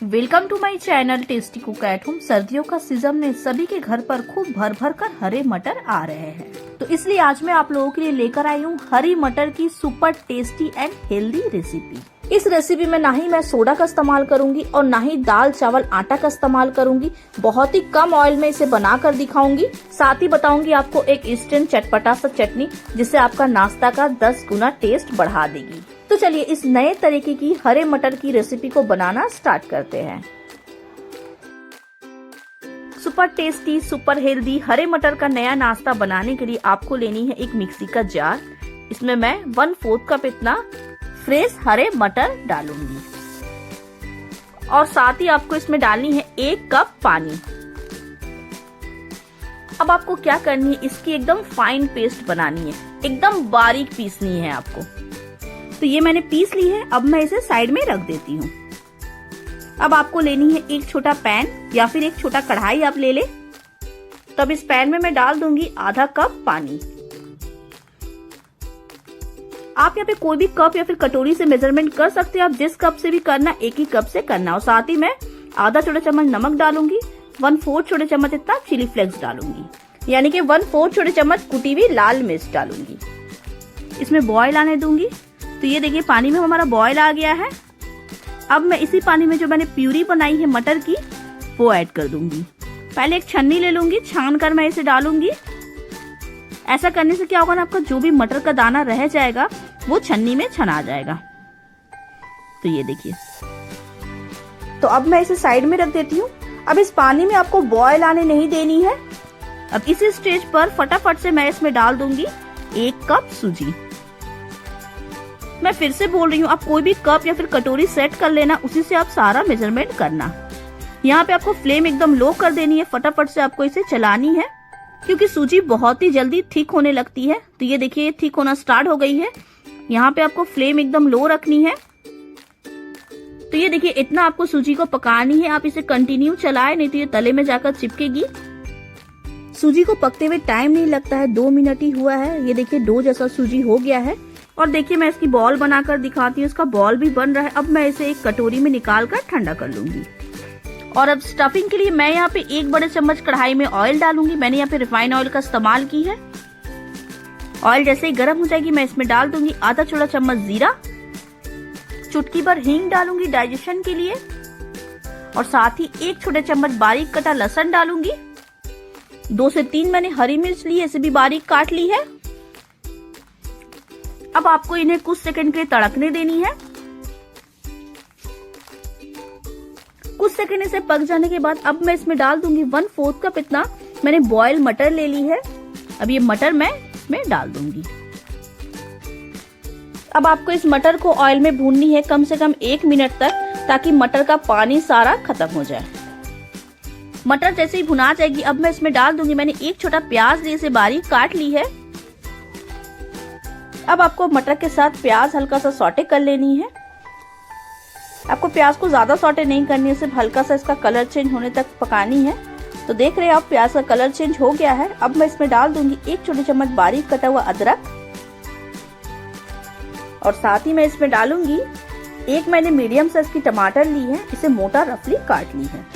Welcome to my channel tasty cook at home. सर्दियों का season में सभी के घर पर खूब भर भर कर हरे मटर आ रहे हैं, तो इसलिए आज मैं आप लोगों के लिए लेकर आई हूँ हरी मटर की super tasty and healthy recipe. इस रेसिपी में ना ही मैं सोडा का इस्तेमाल करूंगी और ना ही दाल चावल आटा का इस्तेमाल करूंगी। बहुत ही कम ऑयल में इसे बनाकर दिखाऊंगी। साथ ही बताऊंगी आपको एक इंस्टेंट चटपटा सा चटनी जिससे आपका नाश्ता का 10 गुना टेस्ट बढ़ा देगी। तो चलिए इस नए तरीके की हरे मटर की रेसिपी को बनाना स्टार्ट करते हैं। सुपर टेस्टी सुपर हेल्दी हरे मटर का नया नाश्ता बनाने के लिए आपको लेनी है एक मिक्सी का जार। इसमें मैं 1/4 कप इतना फ्रेश हरे मटर डालूंगी और साथ ही आपको इसमें डालनी है 1 कप पानी। अब आपको क्या करनी है, इसकी एकदम फाइन पेस्ट बनानी है, एकदम बारीक पीसनी है आपको। तो ये मैंने पीस ली है, अब मैं इसे साइड में रख देती हूँ। अब आपको लेनी है एक छोटा पैन या फिर एक छोटा कढ़ाई आप ले ले। तब इस पैन में मैं डाल दूंगी आधा कप पानी। आप यहाँ पे कोई भी कप या फिर कटोरी से मेजरमेंट कर सकते हैं। आप जिस कप से भी करना एक ही कप से करना। और साथ ही मैं आधा छोटा चम्मच नमक डालूंगी, 1/4 छोटे चम्मच इतना चिली फ्लेक्स डालूंगी, यानी कि 1/4 छोटे चम्मच कुटी हुई लाल मिर्च डालूंगी। इसमें बॉयल आने दूंगी। तो ये देखिए पानी में हमारा बॉयल आ गया है। अब मैं इसी पानी में जो मैंने प्यूरी बनाई है मटर की वो ऐड कर दूंगी। पहले एक छन्नी ले लूंगी, छान कर मैं इसे डालूंगी। ऐसा करने से क्या होगा ना, आपका जो भी मटर का दाना रह जाएगा वो छन्नी में छना जाएगा। तो ये देखिए, तो अब मैं इसे साइड में रख देती हूँ। अब इस पानी में आपको बॉयल आने नहीं देनी है। अब इसी स्टेज पर फटाफट से मैं इसमें डाल दूंगी 1 कप सूजी। मैं फिर से बोल रही हूँ, आप कोई भी कप या फिर कटोरी सेट कर लेना, उसी से आप सारा मेजरमेंट करना। यहाँ पे आपको फ्लेम एकदम लो कर देनी है। फटाफट से आपको इसे चलानी है क्योंकि सूजी बहुत ही जल्दी थिक होने लगती है। तो ये देखिए थिक होना स्टार्ट हो गई है। यहाँ पे आपको फ्लेम एकदम लो रखनी है। तो ये देखिए इतना आपको सूजी को पकानी है। आप इसे कंटिन्यू चलाएं, नहीं तो ये तले में जाकर चिपकेगी। सूजी को पकते हुए टाइम नहीं लगता है, 2 मिनट ही हुआ है। ये देखिए डो जैसा सूजी हो गया है। और देखिए मैं इसकी बॉल बनाकर दिखाती हूँ। इसका बॉल भी बन रहा है। अब मैं इसे एक कटोरी में निकाल कर ठंडा कर लूंगी। और अब स्टफिंग के लिए मैं यहाँ पे 1 बड़े चम्मच कढ़ाई में ऑयल डालूंगी। मैंने यहाँ पे रिफाइंड ऑयल का इस्तेमाल की है। ऑयल जैसे ही गर्म हो जाएगी मैं इसमें डाल दूंगी आधा छोटा चम्मच जीरा, चुटकी भर हींग डालूंगी डाइजेशन के लिए, और साथ ही 1 छोटे चम्मच बारीक कटा लहसुन डालूंगी। 2 से 3 मैंने हरी मिर्च ली है, इसे भी बारीक काट ली है। अब आपको इन्हें कुछ सेकंड के लिए तड़कने देनी है। कुछ सेकंड इसे पक जाने के बाद अब मैं इसमें डाल दूंगी 1/4 कप इतना मैंने बॉयल मटर ले ली है। अब ये मटर मैं इसमें डाल दूंगी। अब आपको इस मटर को ऑयल में भूननी है कम से कम 1 मिनट तक, ताकि मटर का पानी सारा खत्म हो जाए। मटर जैसे ही भुना जाएगी अब मैं इसमें डाल दूंगी, मैंने 1 छोटा प्याज ली, इसे बारीक काट ली है। अब आपको मटर के साथ प्याज हल्का सा सॉटे कर लेनी है। आपको प्याज को ज्यादा सॉटे नहीं करनी है, सिर्फ हल्का सा इसका कलर चेंज होने तक पकानी है। तो देख रहे हैं आप प्याज का कलर चेंज हो गया है। अब मैं इसमें डाल दूंगी 1 छोटे चम्मच बारीक कटा हुआ अदरक, और साथ ही मैं इसमें डालूंगी एक मैंने मीडियम साइज की टमाटर ली है, इसे मोटा रफली काट ली है,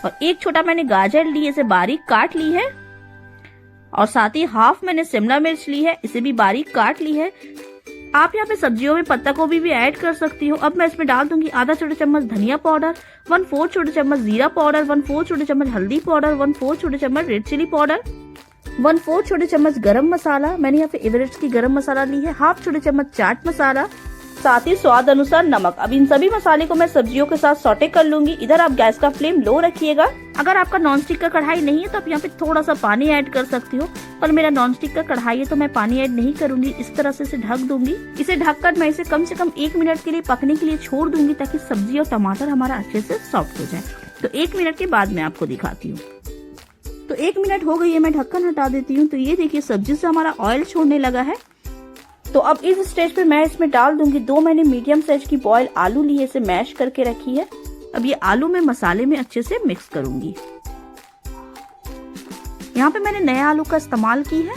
और 1 छोटा मैंने गाजर ली, इसे बारीक काट ली है, और साथ ही हाफ मैंने शिमला मिर्च ली है, इसे भी बारीक काट ली है। आप यहाँ पे सब्जियों में पत्ता गोभी भी ऐड कर सकती हो। अब मैं इसमें डाल दूंगी आधा छोटे चम्मच धनिया पाउडर, 1/4 छोटे चम्मच जीरा पाउडर, 1/4 छोटे चम्मच हल्दी पाउडर, 1/4 छोटे चम्मच रेड चिली पाउडर, 1/4 छोटे चम्मच गरम मसाला, मैंने यहाँ पे एवरेस्ट की गरम मसाला ली है, हाफ छोटे चम्मच चाट मसाला, साथ ही स्वाद अनुसार नमक। अब इन सभी मसाले को मैं सब्जियों के साथ सॉटे कर लूंगी। इधर आप गैस का फ्लेम लो रखिएगा। अगर आपका नॉनस्टिक का कढ़ाई नहीं है तो आप यहाँ पे थोड़ा सा पानी ऐड कर सकती हो, पर मेरा नॉनस्टिक का कढ़ाई है तो मैं पानी ऐड नहीं करूंगी। इस तरह से इसे ढक दूंगी। इसे ढककर मैं इसे कम से कम 1 मिनट के लिए पकने के लिए छोड़ दूंगी, ताकि सब्जी और टमाटर हमारा अच्छे से सॉफ्ट हो जाए। तो 1 मिनट के बाद मैं आपको दिखाती हूँ। तो 1 मिनट हो गई है, मैं ढक्कन हटा देती हूँ। तो ये देखिए सब्जी से हमारा ऑयल छोड़ने लगा है। तो अब इस स्टेज पे मैं इसमें डाल दूंगी 2 मैंने मीडियम साइज की बॉयल आलू ली है, इसे मैश करके रखी है। अब ये आलू में मसाले में अच्छे से मिक्स करूंगी। यहाँ पे मैंने नया आलू का इस्तेमाल की है,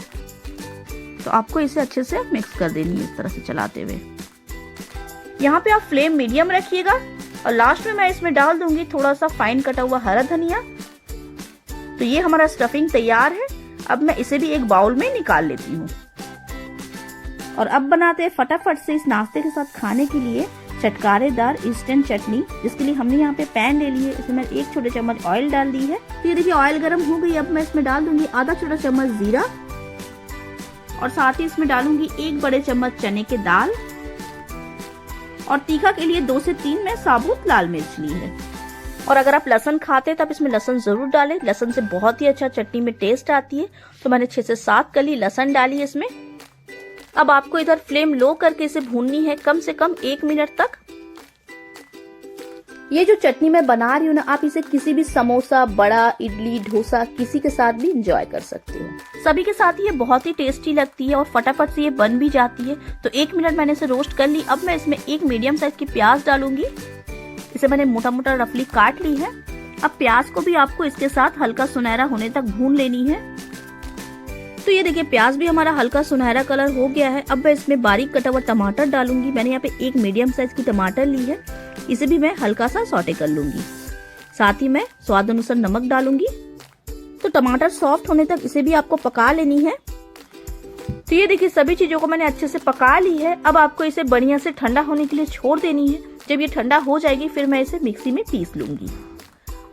तो आपको इसे अच्छे से मिक्स कर देनी है इस तरह से चलाते हुए। यहाँ पे आप फ्लेम मीडियम रखिएगा और लास्ट में मैं इसमें डाल दूंगी थोड़ा सा फाइन कटा हुआ हरा धनिया। तो ये हमारा स्टफिंग तैयार है। अब मैं इसे भी एक बाउल में निकाल लेती हूँ। और अब बनाते हैं फटाफट से इस नाश्ते के साथ खाने के लिए चटकारेदार इंस्टेंट चटनी, जिसके लिए हमने यहाँ पे पैन ले ली है। इसमें 1 छोटे चम्मच ऑयल डाल दी है। तो ये देखिए ऑयल गर्म हो गई। अब मैं इसमें डाल दूंगी आधा छोटा चम्मच जीरा और साथ ही इसमें डालूंगी 1 बड़े चम्मच चने के दाल और तीखा के लिए 2 से 3 मैं साबुत लाल मिर्च ली है। और अगर आप लहसुन खाते हैं तो आप इसमें लहसुन जरूर डालें। लहसुन से बहुत ही अच्छा चटनी में टेस्ट आती है। तो मैंने 6 से 7 कली लहसुन डाली है इसमें। अब आपको इधर फ्लेम लो करके इसे भूननी है कम से कम 1 मिनट तक। ये जो चटनी मैं बना रही हूँ ना, आप इसे किसी भी समोसा, बड़ा, इडली, डोसा किसी के साथ भी एंजॉय कर सकते हो। सभी के साथ ये बहुत ही टेस्टी लगती है और फटाफट से ये बन भी जाती है। तो 1 मिनट मैंने इसे रोस्ट कर ली। अब मैं इसमें 1 मीडियम साइज की प्याज डालूंगी। इसे मैंने मोटा मोटा रफली काट ली है। अब प्याज को भी आपको इसके साथ हल्का सुनहरा होने तक भून लेनी है। तो ये देखिए प्याज भी हमारा हल्का सुनहरा कलर हो गया है। अब मैं इसमें बारीक कटा हुआ टमाटर डालूंगी। मैंने यहाँ पे 1 मीडियम साइज की टमाटर ली है। इसे भी मैं हल्का सा सौटे कर लूंगी। साथ ही मैं स्वाद अनुसार नमक डालूंगी। तो टमाटर सॉफ्ट होने तक इसे भी आपको पका लेनी है। तो ये देखिए सभी चीजों को मैंने अच्छे से पका ली है। अब आपको इसे बढ़िया से ठंडा होने के लिए छोड़ देनी है। जब ये ठंडा हो जाएगी फिर मैं इसे मिक्सी में पीस लूंगी।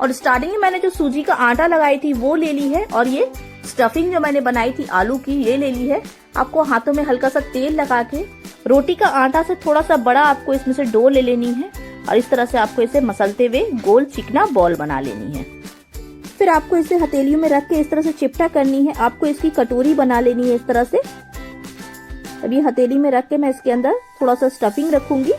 और स्टार्टिंग में मैंने जो सूजी का आटा लगाई थी वो ले ली है। और ये स्टफिंग जो मैंने बनाई थी आलू की ये ले ली है। आपको हाथों में हल्का सा तेल लगा के रोटी का आटा से थोड़ा सा बड़ा आपको इसमें से डो ले लेनी है। और इस तरह से आपको इसे मसलते हुए गोल चिकना बॉल बना लेनी है। फिर आपको इसे हथेलियों में रख के इस तरह से चिपटा करनी है। आपको इसकी कटोरी बना लेनी है इस तरह से। अभी हथेली में रख के मैं इसके अंदर थोड़ा सा स्टफिंग रखूंगी।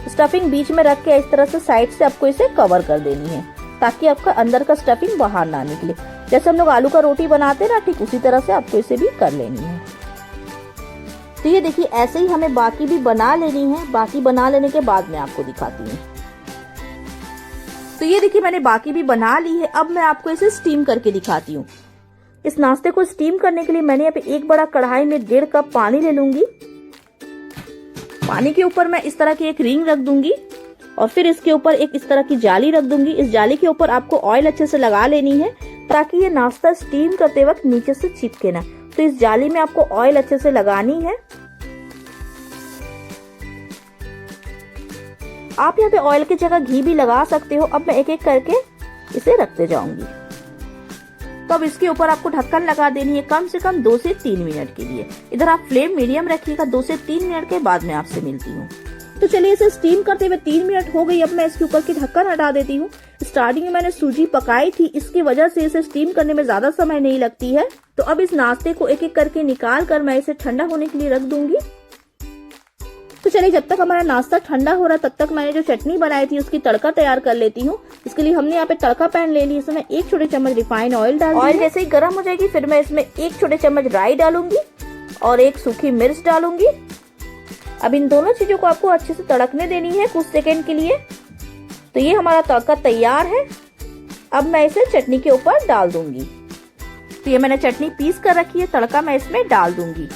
स्टफिंग बीच में रख के इस तरह से साइड से आपको इसे कवर कर देनी है ताकि आपका अंदर का स्टफिंग बाहर ना निकले। जैसे हम लोग आलू का रोटी बनाते हैं ना, ठीक उसी तरह से आपको इसे भी कर लेनी है। तो ये देखिए ऐसे ही हमें बाकी भी बना लेनी है। बाकी बना लेने के बाद मैं आपको दिखाती हूँ। तो ये देखिए मैंने बाकी भी बना ली है। अब मैं आपको इसे स्टीम करके दिखाती हूँ। इस नाश्ते को स्टीम करने के लिए मैंने यहाँ पे 1 बड़ा कढ़ाई में 1.5 कप पानी ले लूंगी। पानी के ऊपर मैं इस तरह की एक रिंग रख दूंगी और फिर इसके ऊपर एक इस तरह की जाली रख दूंगी। इस जाली के ऊपर आपको ऑयल अच्छे से लगा लेनी है ताकि ये नाश्ता स्टीम करते वक्त नीचे से चिपके ना। तो इस जाली में आपको ऑयल अच्छे से लगानी है। आप यहाँ पे ऑयल की जगह घी भी लगा सकते हो। अब मैं एक एक करके इसे रखते जाऊंगी। तो अब इसके ऊपर आपको ढक्कन लगा देनी है कम से कम 2 से 3 मिनट के लिए। इधर आप फ्लेम मीडियम रखिएगा। 2 से 3 मिनट के बाद मैं आपसे मिलती हूँ। तो चलिए इसे स्टीम करते हुए 3 मिनट हो गई। अब मैं इसके ऊपर की ढक्कन हटा देती हूँ। स्टार्टिंग में मैंने सूजी पकाई थी, इसकी वजह से इसे स्टीम करने में ज्यादा समय नहीं लगती है। तो अब इस नाश्ते को एक एक करके निकाल कर मैं इसे ठंडा होने के लिए रख दूंगी। तो चलिए जब तक हमारा नाश्ता ठंडा हो रहा तब तक मैंने जो चटनी बनाई थी उसकी तड़का तैयार कर लेती हूँ। इसके लिए हमने यहाँ पे तड़का पैन ले ली। इसमें 1 छोटे चम्मच रिफाइंड ऑयल डाल। ऑयल जैसे ही गर्म हो जाएगी फिर मैं इसमें 1 छोटे चम्मच राई डालूंगी और 1 सूखी मिर्च डालूंगी। अब इन दोनों चीजों को आपको अच्छे से तड़कने देनी है कुछ सेकेंड के लिए। तो ये हमारा तड़का तैयार है। अब मैं इसे चटनी के ऊपर डाल दूंगी। तो ये मैंने चटनी पीस कर रखी है, तड़का मैं इसमें डाल दूंगी।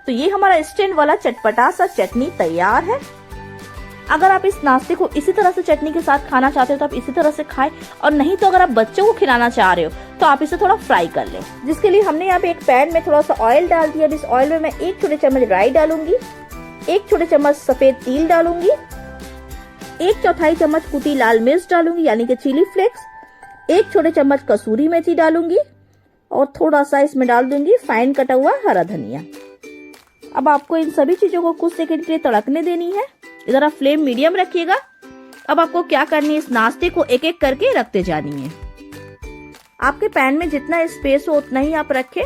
तो ये हमारा इंस्टेंट वाला चटपटा सा चटनी तैयार है। अगर आप इस नाश्ते को इसी तरह से चटनी के साथ खाना चाहते हो तो आप इसी तरह से खाएं, और नहीं तो अगर आप बच्चों को खिलाना चाह रहे हो तो आप इसे थोड़ा फ्राई कर लें। जिसके लिए हमने यहाँ पे एक पैन में थोड़ा सा ऑयल डाल दिया। इस ऑयल में मैं 1 छोटे चम्मच राई डालूंगी, 1 छोटे चम्मच सफेद तिल डालूंगी, 1/4 चम्मच कुटी लाल मिर्च डालूंगी यानी कि चिली फ्लेक्स, 1 छोटे चम्मच कसूरी मेथी डालूंगी और थोड़ा सा इसमें डाल दूंगी फाइन कटा हुआ हरा धनिया। अब आपको इन सभी चीजों को कुछ सेकंड के लिए तड़कने देनी है। इधर आप फ्लेम मीडियम रखिएगा। अब आपको क्या करनी है, इस नाश्ते को एक एक करके रखते जानी है। आपके पैन में जितना स्पेस हो उतना ही आप रखें।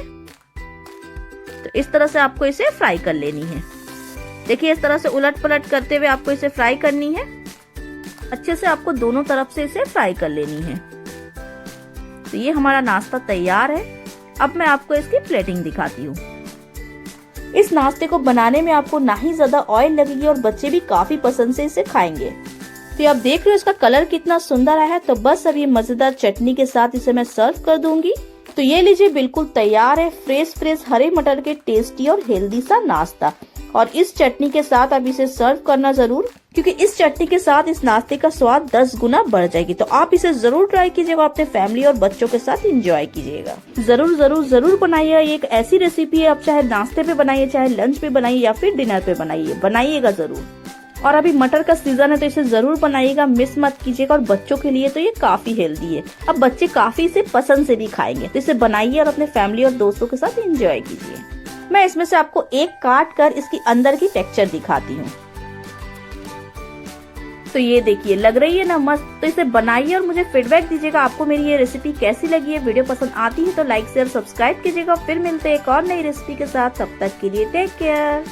तो इस तरह से आपको इसे फ्राई कर लेनी है। देखिए इस तरह से उलट पलट करते हुए आपको इसे फ्राई करनी है। अच्छे से आपको दोनों तरफ से इसे फ्राई कर लेनी है। तो ये हमारा नाश्ता तैयार है। अब मैं आपको इसकी प्लेटिंग दिखाती हूँ। इस नाश्ते को बनाने में आपको ना ही ज्यादा ऑयल लगेगी और बच्चे भी काफी पसंद से इसे खाएंगे। तो आप देख रहे हो इसका कलर कितना सुंदर आया है। तो बस अब ये मजेदार चटनी के साथ इसे मैं सर्व कर दूंगी। तो ये लीजिए बिल्कुल तैयार है फ्रेश हरे मटर के टेस्टी और हेल्दी सा नाश्ता। और इस चटनी के साथ आप इसे सर्व करना जरूर। क्योंकि इस चटनी के साथ इस नाश्ते का स्वाद 10 गुना बढ़ जाएगी। तो आप इसे जरूर ट्राई कीजिएगा, अपने फैमिली और बच्चों के साथ एंजॉय कीजिएगा। जरूर जरूर जरूर बनाइए। ये एक ऐसी रेसिपी है, आप चाहे नाश्ते पे बनाइए, चाहे लंच पे बनाइए या फिर डिनर पे बनाइए, बनाइएगा जरूर। और अभी मटर का सीजन है तो इसे जरूर बनाइएगा, मिस मत कीजिएगा। और बच्चों के लिए तो ये काफी हेल्दी है, अब बच्चे काफी इसे पसंद से भी खाएंगे। तो इसे बनाइए और अपने फैमिली और दोस्तों के साथ एंजॉय कीजिए। मैं इसमें से आपको एक काट कर इसकी अंदर की टेक्सचर दिखाती हूँ। तो ये देखिए, लग रही है ना मस्त। तो इसे बनाइए और मुझे फीडबैक दीजिएगा, आपको मेरी ये रेसिपी कैसी लगी है। वीडियो पसंद आती है तो लाइक शेयर सब्सक्राइब कीजिएगा। फिर मिलते हैं एक और नई रेसिपी के साथ, तब तक के लिए टेक केयर।